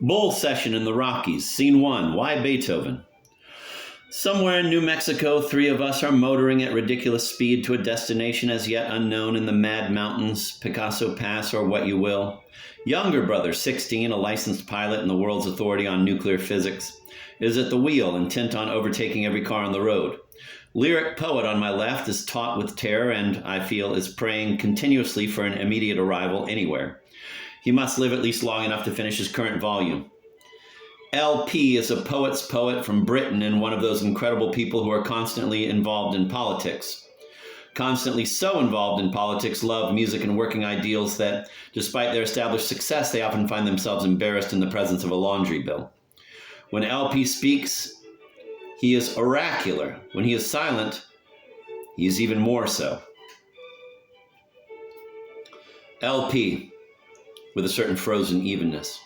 Bull session in the Rockies, scene 1, why Beethoven? Somewhere in New Mexico, 3 of us are motoring at ridiculous speed to a destination as yet unknown in the Mad Mountains, Picasso Pass, or what you will. Younger brother, 16, a licensed pilot and the world's authority on nuclear physics, is at the wheel, intent on overtaking every car on the road. Lyric poet on my left is taut with terror and, I feel, is praying continuously for an immediate arrival anywhere. He must live at least long enough to finish his current volume. LP is a poet's poet from Britain and one of those incredible people who are constantly involved in politics. Constantly so involved in politics, love, music, and working ideals that, despite their established success, they often find themselves embarrassed in the presence of a laundry bill. When LP speaks, he is oracular. When he is silent, he is even more so. LP, with a certain frozen evenness.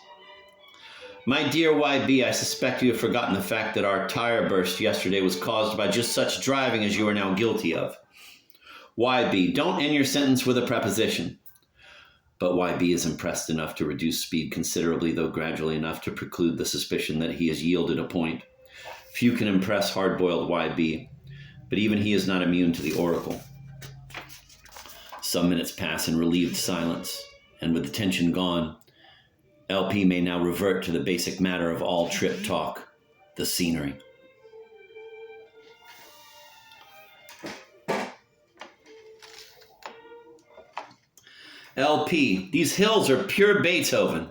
My dear YB, I suspect you have forgotten the fact that our tire burst yesterday was caused by just such driving as you are now guilty of. YB, don't end your sentence with a preposition. But YB is impressed enough to reduce speed considerably, though gradually enough to preclude the suspicion that he has yielded a point. Few can impress hard-boiled YB, but even he is not immune to the oracle. Some minutes pass in relieved silence, and with the tension gone, LP may now revert to the basic matter of all trip talk, the scenery. LP, these hills are pure Beethoven.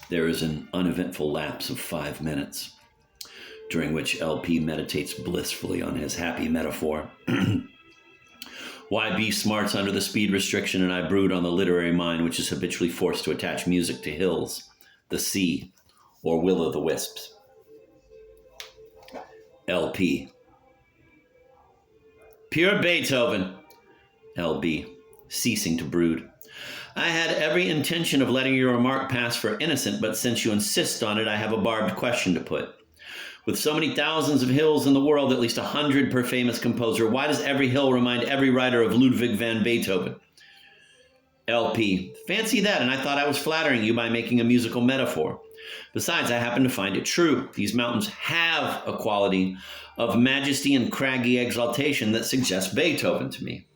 There is an uneventful lapse of 5 minutes, during which LP meditates blissfully on his happy metaphor. YB smarts under the speed restriction, and I brood on the literary mind which is habitually forced to attach music to hills, the sea, or will-o'-the-wisps. LP. Pure Beethoven. LB, ceasing to brood. I had every intention of letting your remark pass for innocent, but since you insist on it, I have a barbed question to put. With so many thousands of hills in the world, at least 100 per famous composer, why does every hill remind every writer of Ludwig van Beethoven? LP, fancy that, and I thought I was flattering you by making a musical metaphor. Besides, I happen to find it true. These mountains have a quality of majesty and craggy exaltation that suggests Beethoven to me.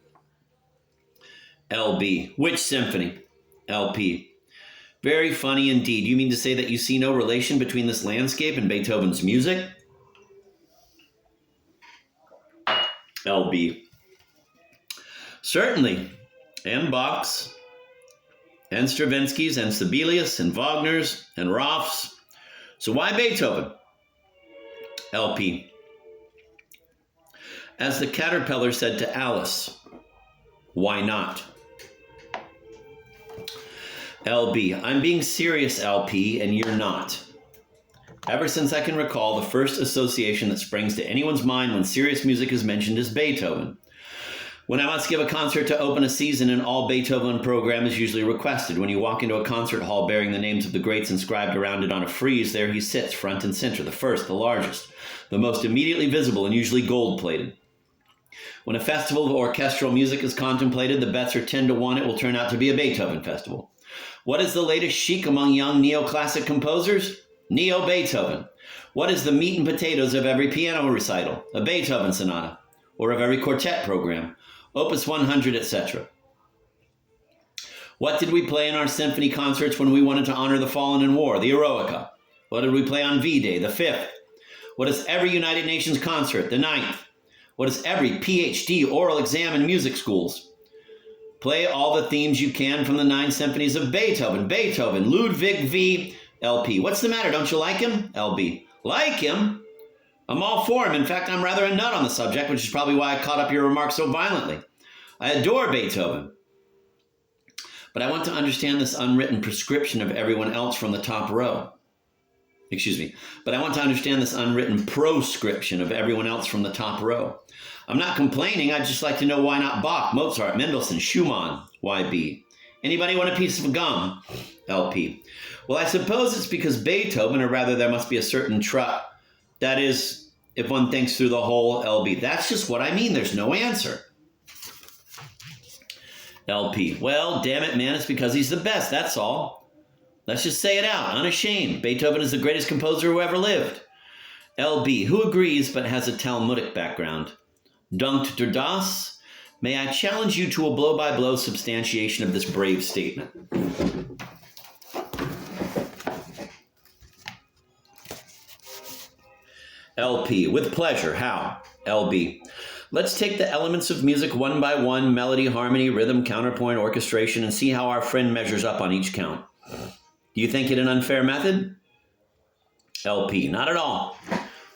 LB, which symphony? LP, very funny indeed. You mean to say that you see no relation between this landscape and Beethoven's music? LB, certainly. And Bach's, and Stravinsky's, and Sibelius, and Wagner's, and Raff's. So why Beethoven? LP, as the caterpillar said to Alice, why not? LB, I'm being serious, LP, and you're not. Ever since I can recall, the first association that springs to anyone's mind when serious music is mentioned is Beethoven. When I must give a concert to open a season, an all Beethoven program is usually requested. When you walk into a concert hall bearing the names of the greats inscribed around it on a frieze, there he sits, front and center, the first, the largest, the most immediately visible, and usually gold-plated. When a festival of orchestral music is contemplated, the bets are 10 to 1 it will turn out to be a Beethoven festival. What is the latest chic among young neoclassic composers? Neo-Beethoven. What is the meat and potatoes of every piano recital? A Beethoven sonata. Or of every quartet program? Opus 100, etc. What did we play in our symphony concerts when we wanted to honor the fallen in war? The Eroica. What did we play on V-Day? The 5th. What is every United Nations concert? The 9th. What is every PhD oral exam in music schools? Play all the themes you can from the 9 symphonies of Beethoven. Beethoven, Ludwig v. LP. What's the matter? Don't you like him? LB. Like him? I'm all for him. In fact, I'm rather a nut on the subject, which is probably why I caught up your remarks so violently. I adore Beethoven. But I want to understand this unwritten prescription of everyone else from the top row. But I want to understand this unwritten proscription of everyone else from the top row. I'm not complaining. I'd just like to know why not Bach, Mozart, Mendelssohn, Schumann, YB. Anybody want a piece of gum? LP. Well, I suppose it's because Beethoven, or rather there must be a certain that is, if one thinks through the whole LB. That's just what I mean. There's no answer. LP, well, damn it, man, it's because he's the best, that's all. Let's just say it out, unashamed. Beethoven is the greatest composer who ever lived. LB, who agrees but has a Talmudic background? Dunkt der Das? May I challenge you to a blow-by-blow substantiation of this brave statement? LP, with pleasure. How? LB, let's take the elements of music one by one, melody, harmony, rhythm, counterpoint, orchestration, and see how our friend measures up on each count. Do you think it an unfair method? LP, not at all.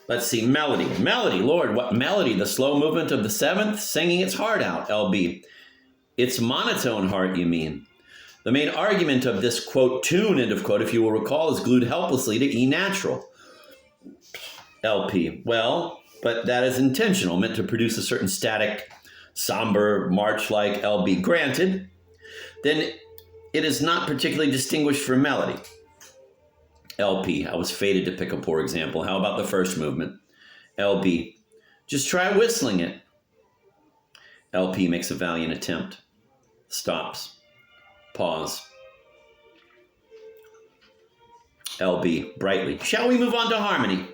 Let's see, melody. Melody, Lord, what melody? The slow movement of the seventh, singing its heart out. LB, its monotone heart, you mean? The main argument of this, quote, tune, end of quote, if you will recall, is glued helplessly to E natural. LP, well, but that is intentional, meant to produce a certain static, somber, march-like LB. Granted, then it is not particularly distinguished from melody. LP, I was fated to pick a poor example. How about the first movement? LB, just try whistling it. LP makes a valiant attempt. Stops. Pause. LB, brightly, shall we move on to harmony?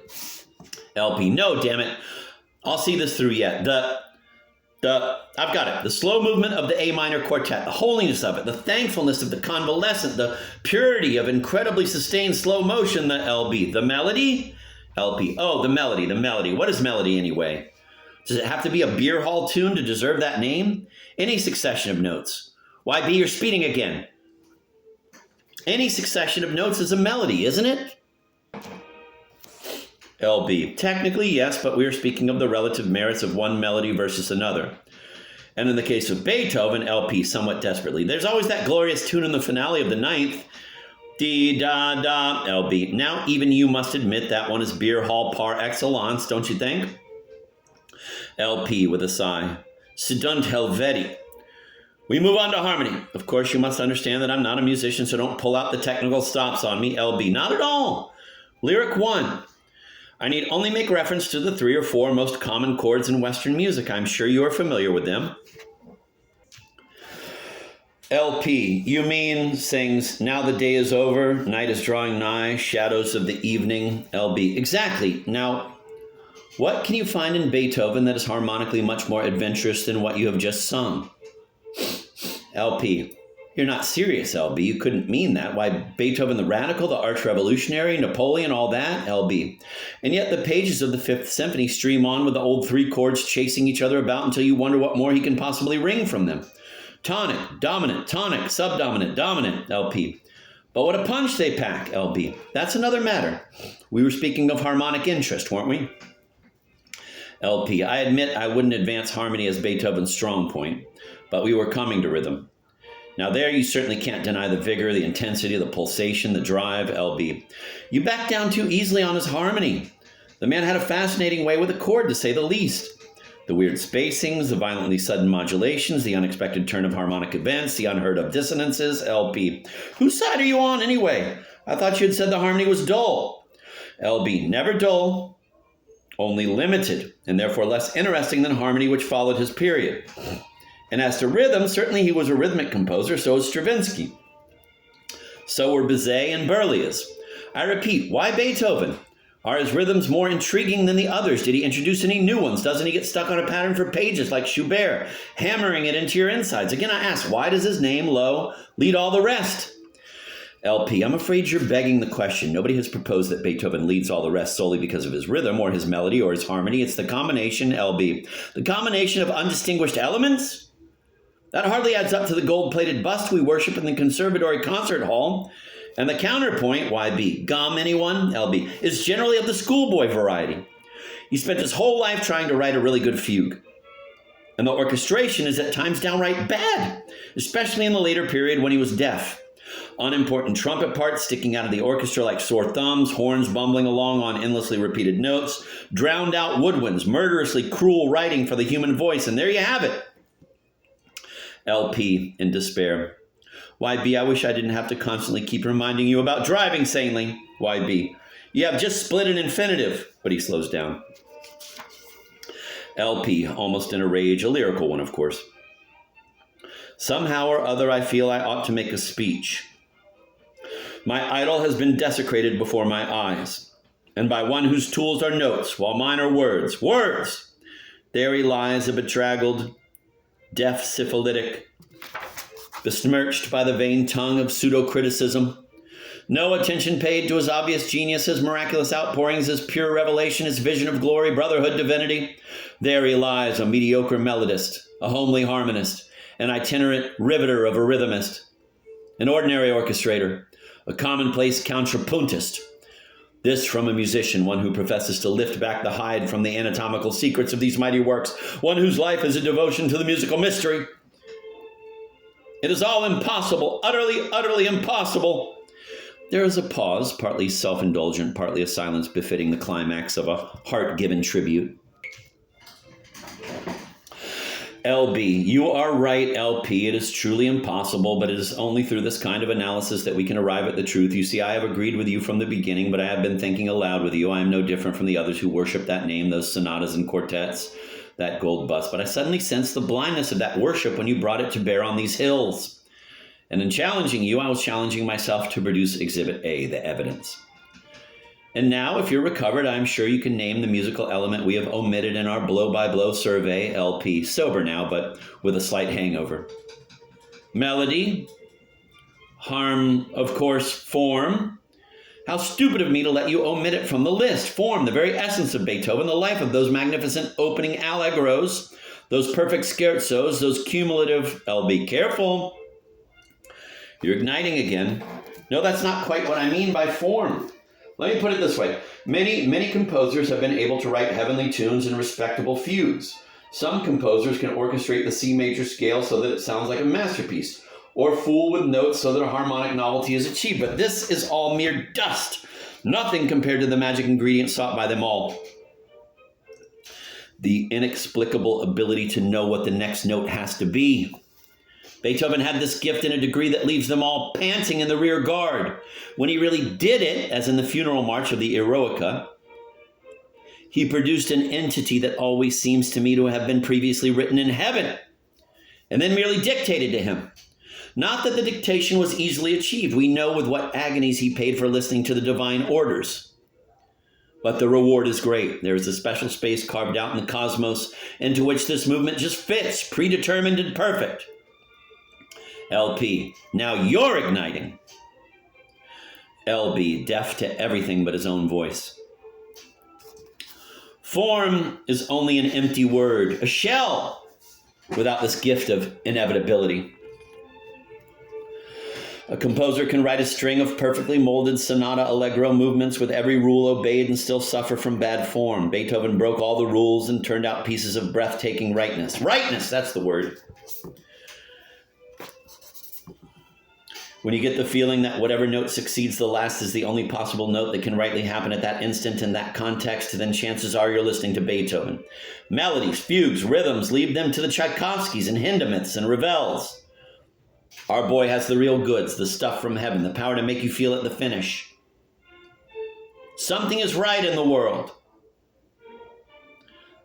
LP, no, damn it. I'll see this through yet. I've got it. The slow movement of the A minor quartet, the holiness of it, the thankfulness of the convalescent, the purity of incredibly sustained slow motion, the LB. The melody? LP, oh, the melody. What is melody anyway? Does it have to be a beer hall tune to deserve that name? Any succession of notes. Why, B, you're speeding again. Any succession of notes is a melody, isn't it? LB, technically, yes, but we are speaking of the relative merits of one melody versus another. And in the case of Beethoven, LP, somewhat desperately. There's always that glorious tune in the finale of the ninth. D-da-da, LB. Now, even you must admit that one is beer hall par excellence, don't you think? LP, with a sigh. Sedunt Helveti. We move on to harmony. Of course, you must understand that I'm not a musician, so don't pull out the technical stops on me. LB, not at all. Lyric 1. I need only make reference to the 3 or 4 most common chords in Western music. I'm sure you are familiar with them. LP, you mean, sings, now the day is over, night is drawing nigh, shadows of the evening. LB, exactly. Now, what can you find in Beethoven that is harmonically much more adventurous than what you have just sung? LP, you're not serious, LB. You couldn't mean that. Why, Beethoven the radical, the arch revolutionary, Napoleon, all that? LB. And yet the pages of the Fifth Symphony stream on with the old 3 chords chasing each other about until you wonder what more he can possibly wring from them. Tonic, dominant, tonic, subdominant, dominant, LP. But what a punch they pack, LB. That's another matter. We were speaking of harmonic interest, weren't we? LP, I admit I wouldn't advance harmony as Beethoven's strong point, but we were coming to rhythm. Now there you certainly can't deny the vigor, the intensity, the pulsation, the drive, LB. You back down too easily on his harmony. The man had a fascinating way with a chord, to say the least. The weird spacings, the violently sudden modulations, the unexpected turn of harmonic events, the unheard of dissonances, LP. Whose side are you on anyway? I thought you had said the harmony was dull. LB, never dull, only limited, and therefore less interesting than harmony which followed his period. And as to rhythm, certainly he was a rhythmic composer, so was Stravinsky. So were Bizet and Berlioz. I repeat, why Beethoven? Are his rhythms more intriguing than the others? Did he introduce any new ones? Doesn't he get stuck on a pattern for pages like Schubert, hammering it into your insides? Again, I ask, why does his name, Lo, lead all the rest? LP, I'm afraid you're begging the question. Nobody has proposed that Beethoven leads all the rest solely because of his rhythm or his melody or his harmony. It's the combination, LB. The combination of undistinguished elements? That hardly adds up to the gold-plated bust we worship in the Conservatory Concert Hall. And the counterpoint, YB, gum, anyone? LB, is generally of the schoolboy variety. He spent his whole life trying to write a really good fugue. And the orchestration is at times downright bad, especially in the later period when he was deaf. Unimportant trumpet parts sticking out of the orchestra like sore thumbs, horns bumbling along on endlessly repeated notes, drowned out woodwinds, murderously cruel writing for the human voice, and there you have it. LP, in despair. YB, I wish I didn't have to constantly keep reminding you about driving sanely. YB, you have just split an infinitive, but he slows down. LP, almost in a rage, a lyrical one, of course. Somehow or other, I feel I ought to make a speech. My idol has been desecrated before my eyes, and by one whose tools are notes, while mine are words. Words! There he lies, a bedraggled, deaf syphilitic, besmirched by the vain tongue of pseudo-criticism. No attention paid to his obvious genius, his miraculous outpourings, his pure revelation, his vision of glory, brotherhood, divinity. There he lies, a mediocre melodist, a homely harmonist, an itinerant riveter of a rhythmist, an ordinary orchestrator, a commonplace contrapuntist. This from a musician, one who professes to lift back the hide from the anatomical secrets of these mighty works, one whose life is a devotion to the musical mystery. It is all impossible, utterly, utterly impossible. There is a pause, partly self-indulgent, partly a silence befitting the climax of a heart-given tribute. LB, you are right, LP. It is truly impossible, but it is only through this kind of analysis that we can arrive at the truth. You see, I have agreed with you from the beginning, but I have been thinking aloud with you. I am no different from the others who worship that name, those sonatas and quartets, that gold bust. But I suddenly sensed the blindness of that worship when you brought it to bear on these hills. And in challenging you, I was challenging myself to produce Exhibit A, the evidence. And now, if you're recovered, I'm sure you can name the musical element we have omitted in our blow-by-blow survey, LP. Sober now, but with a slight hangover. Melody. Harm, of course, form. How stupid of me to let you omit it from the list. Form, the very essence of Beethoven, the life of those magnificent opening allegros, those perfect scherzos, those cumulative, LB, careful. You're igniting again. No, that's not quite what I mean by form. Let me put it this way. Many composers have been able to write heavenly tunes in respectable fugues. Some composers can orchestrate the C major scale so that it sounds like a masterpiece, or fool with notes so that a harmonic novelty is achieved. But this is all mere dust. Nothing compared to the magic ingredient sought by them all. The inexplicable ability to know what the next note has to be. Beethoven had this gift in a degree that leaves them all panting in the rear guard. When he really did it, as in the funeral march of the Eroica, he produced an entity that always seems to me to have been previously written in heaven, and then merely dictated to him. Not that the dictation was easily achieved. We know with what agonies he paid for listening to the divine orders. But the reward is great. There is a special space carved out in the cosmos into which this movement just fits, predetermined and perfect. LP, now you're igniting. LB, deaf to everything but his own voice. Form is only an empty word, a shell, without this gift of inevitability. A composer can write a string of perfectly molded sonata allegro movements with every rule obeyed and still suffer from bad form. Beethoven broke all the rules and turned out pieces of breathtaking rightness. Rightness, that's the word. When you get the feeling that whatever note succeeds the last is the only possible note that can rightly happen at that instant in that context, then chances are you're listening to Beethoven. Melodies, fugues, rhythms, leave them to the Tchaikovskys and Hindemiths and Ravels. Our boy has the real goods, the stuff from heaven, the power to make you feel at the finish. Something is right in the world.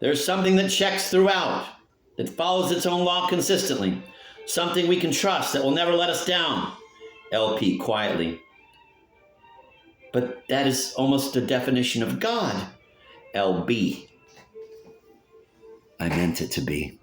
There's something that checks throughout, that follows its own law consistently, something we can trust that will never let us down. LP, quietly. But that is almost a definition of God. LB. I meant it to be.